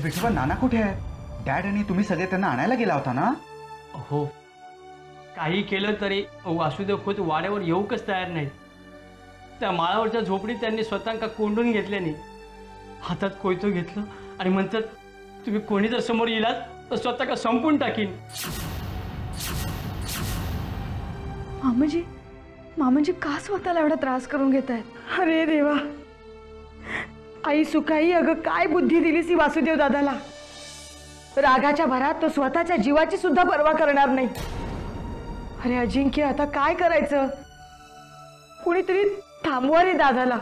विठोबा नाना कुठे आहे? डॅड आणि तुम्ही सगळे त्यांना आणायला गेला होता ना? हो, काही केलं तरी वासुदेव खोत वाड्यावर येऊकच तयार नाहीत. त्या माळावरच्या झोपडीत त्यांनी स्वतः कोंडून घेतल्याने हातात कोयतो घेतलं आणि म्हणतात, तुम्ही कोणी जर समोर येलात तर स्वतः संपून टाकीन. मामाजी का स्वतःला एवढा त्रास करून घेत आहेत? अरे देवा, आई सुखाई, अगं काय बुद्धी दिलीस ही वासुदेव दादाला. रागाच्या भरात तो स्वतःच्या जीवाची सुद्धा पर्वा करणार नाही. अरे अजिंक्य, आता काय करायचं? कुणीतरी थांबवा रे दादाला.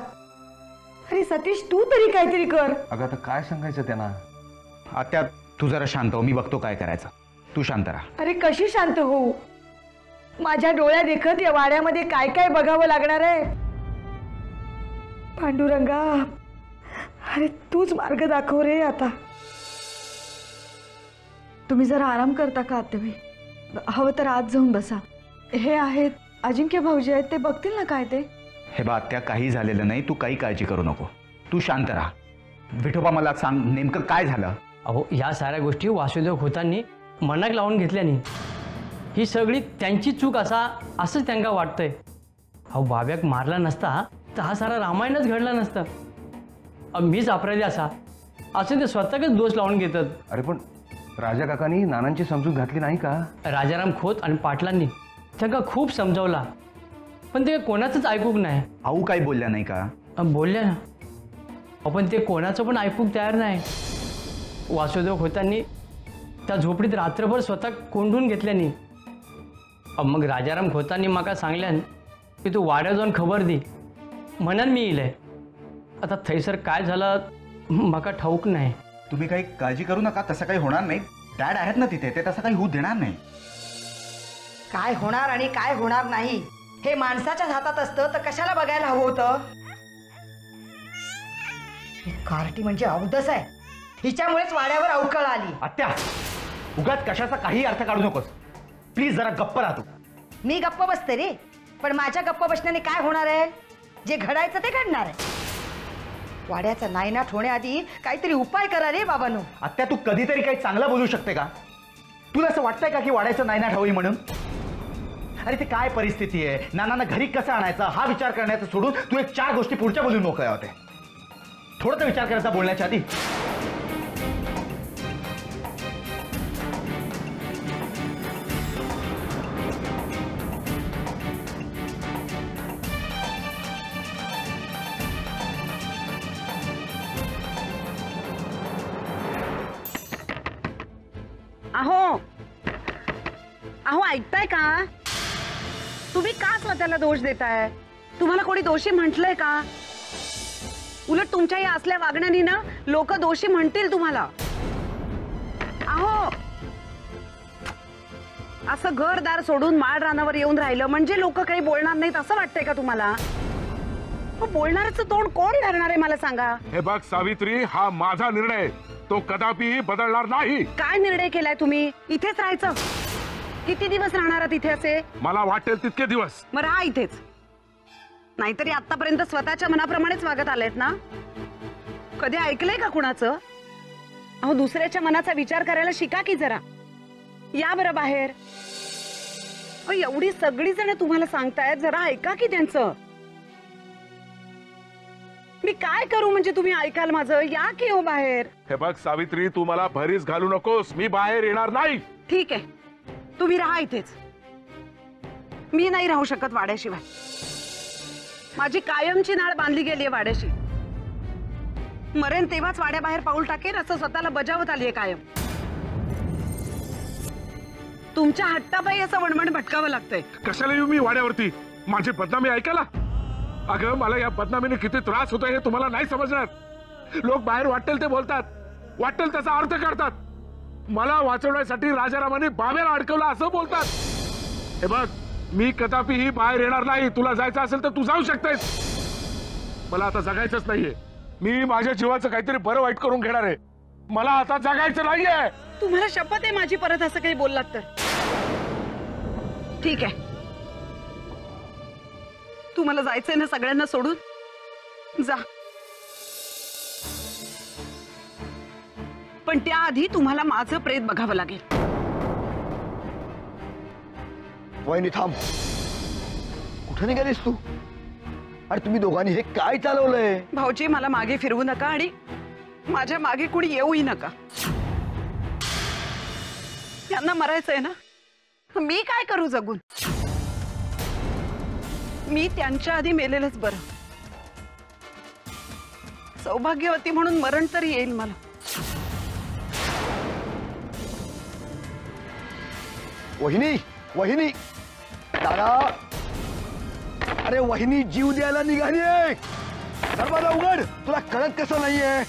अरे सतीश, तू तरी काहीतरी कर. अगं आता काय सांगायचं त्यांना? आत्या तू जरा शांत हो, मी बघतो काय करायचं. तू शांत राहा. अरे कशी शांत होऊ? माझ्या डोळ्या देखत या वाड्यामध्ये काय काय बघावं लागणार आहे. पांडुरंगा, अरे तूच मार्ग दाखव रे. आता तुम्ही जरा आराम करता का आत्याबाई? हवं तर आत जाऊन बसा. हे आहेत अजिंक्य भाऊजी आहेत, ते बघतील ना काय ते. हे बा आत्या, काही झालेलं नाही, तू काही काळजी करू नको. तू शांत राहा. विठोबा मला सांग, नेमकं काय झालं? अहो, या साऱ्या गोष्टी वासुदेव खोतांनी मनाक लावून घेतल्याने ही सगळी त्यांची चूक असंच त्यांना वाटतंय. अहो, बाब्याक मारला नसता तर हा सारा रामायणच घडला नसतं. मीच अपराधी असं ते स्वतःच दोष लावून घेतात. अरे पण राजा काकांनी नानांची समजूत घातली नाही का? राजाराम खोत आणि पाटलांनी त्यांना खूप समजावला, पण ते कोणाचंच ऐकूक नाही. आऊ काही बोलल्या नाही का? बोलल्या ना, पण ते कोणाचं पण ऐकूक तयार नाही. वासुदेव खोतांनी त्या झोपडीत रात्रभर स्वतः कोंडून घेतल्यानी. मग राजाराम खोतांनी माका सांगल्यान की तू वाड्यात जाऊन खबर दी म्हणून मी येईलय. आता थैसर काय झालं माका ठाऊक नाही. तुम्ही काही काळजी करू नका, तसं काही होणार नाही. डॅड आहेत ना तिथे, ते तसं काही होऊ देणार नाही. काय होणार आणि काय होणार नाही हे माणसाच्याच हातात असतं तर कशाला बघायला हवं होतं? ही कार्टी म्हणजे अवदस आहे. हिच्यामुळेच वाड्यावर अवकळ आली. आत्या, उगाच कशाचा काही अर्थ काढू नकोस. प्लीज जरा गप्प राहतो. मी गप्प बसते रे, पण माझ्या गप्प बसण्याने काय होणार आहे? जे घडायचं ते घडणार आहे. वाड्याचा नायनाट होण्याआधी काहीतरी उपाय करा रे बाबांनो. आत्या, तू कधीतरी काही चांगलं बोलू शकते का? तुला असं वाटतंय का की वाड्याचं नायनाट हवंय म्हणून? अरे ते काय परिस्थिती आहे, नानांना घरी कसं आणायचं हा विचार करण्याचं सोडून तू एक 4 गोष्टी पुढच्या बोलून मोकळ्या होते. थोडं तर विचार करायचा बोलण्याच्या आधी. अहो ऐकताय का? तुम्ही का स्वतःला दोष देताय? तुम्हाला कोणी दोषी म्हटलंय का? उलट तुमच्या या असल्या वागण्यानी ना लोक दोषी म्हणतील तुम्हाला. अहो, असं घरदार सोडून माळ रानावर येऊन राहिलं म्हणजे लोक काही बोलणार नाहीत असं वाटतंय का तुम्हाला? बोलणाऱ्याचं तोंड कोण धरणार आहे मला सांगा? हे बघ सावित्री, हा माझा निर्णय, तो कदापिही बदलणार नाही. काय निर्णय केलाय तुम्ही? इथेच राहायचं? किती दिवस राहणार आहात इथे असे? मला वाटेल तितके दिवस. मग राहा इथेच. नाहीतरी आतापर्यंत स्वतःच्या मनाप्रमाणेच वागत आलेत ना? कधी ऐकलंय का कुणाचं? अहो, दुसऱ्याच्या मनाचा विचार करायला शिका की जरा. या बरं बाहेर. एवढी सगळी जण तुम्हाला सांगतायत, जरा ऐका की त्यांचं. मी काय करू म्हणजे तुम्ही ऐकाल माझं? या की हो बाहेर. हे बघ सावित्री, तू मला भरीस घालू नकोस. मी बाहेर येणार नाही. ठीक आहे, तुम्ही राहा इथेच. मी नाही राहू शकत वाड्याशिवाय. माझी कायमची नाळ बांधली गेलीये वाड्याशी. मरेन तेव्हाच वाड्याबाहेर पाऊल टाकेन असं स्वतःला बजावत आलीये कायम. तुमच्या हट्टापायी असं वणवण भटकावं लागतंय. कशाला येऊ मी वाड्यावरती? माझी बदनामी ऐकायला? अगं, मला या बदनामीने किती त्रास होतोय हे तुम्हाला नाही समजणार. लोक बाहेर वाटेल ते बोलतात, वाटेल त्याचा अर्थ काढतात. मला वाचवण्यासाठी राजारामाने बाब्याला अडकवलं असं बोलतात. हे बघ, मी कदापिही बाहेर येणार नाही. तुला जायचं असेल तर तू जाऊ शकतेस. मला आता जगायचंच नाहीये. मी माझ्या जीवाचं काहीतरी बरं वाईट करून घेणार आहे. मला आता जगायचं नाहीये. तुम्हाला शपथ आहे माझी, परत असं काही बोललात तर? ठीक आहे, तुम्हाला जायचंय ना सगळ्यांना सोडून? जा. पण पण त्याआधी तुम्हाला माझं प्रेत बघावं लागेल. वहिनी थांब. कुठे निघालीस तू? अरे तुम्ही दोघांनी हे काय चालवलंय? भाऊजी मला मागे फिरवू नका आणि माझ्या मागे कुणी येऊही नका. त्यांना मरायचंय ना, मी काय करू जगून? मी त्यांच्या आधी मेलेलंच बरं. सौभाग्यवती म्हणून मरण तरी येईल मला. वहिनी वहिनी दादा, अरे वहिनी जीव द्यायला निघाली आहे. दरवाजा उघड. तुला कळत कसं नाहीये?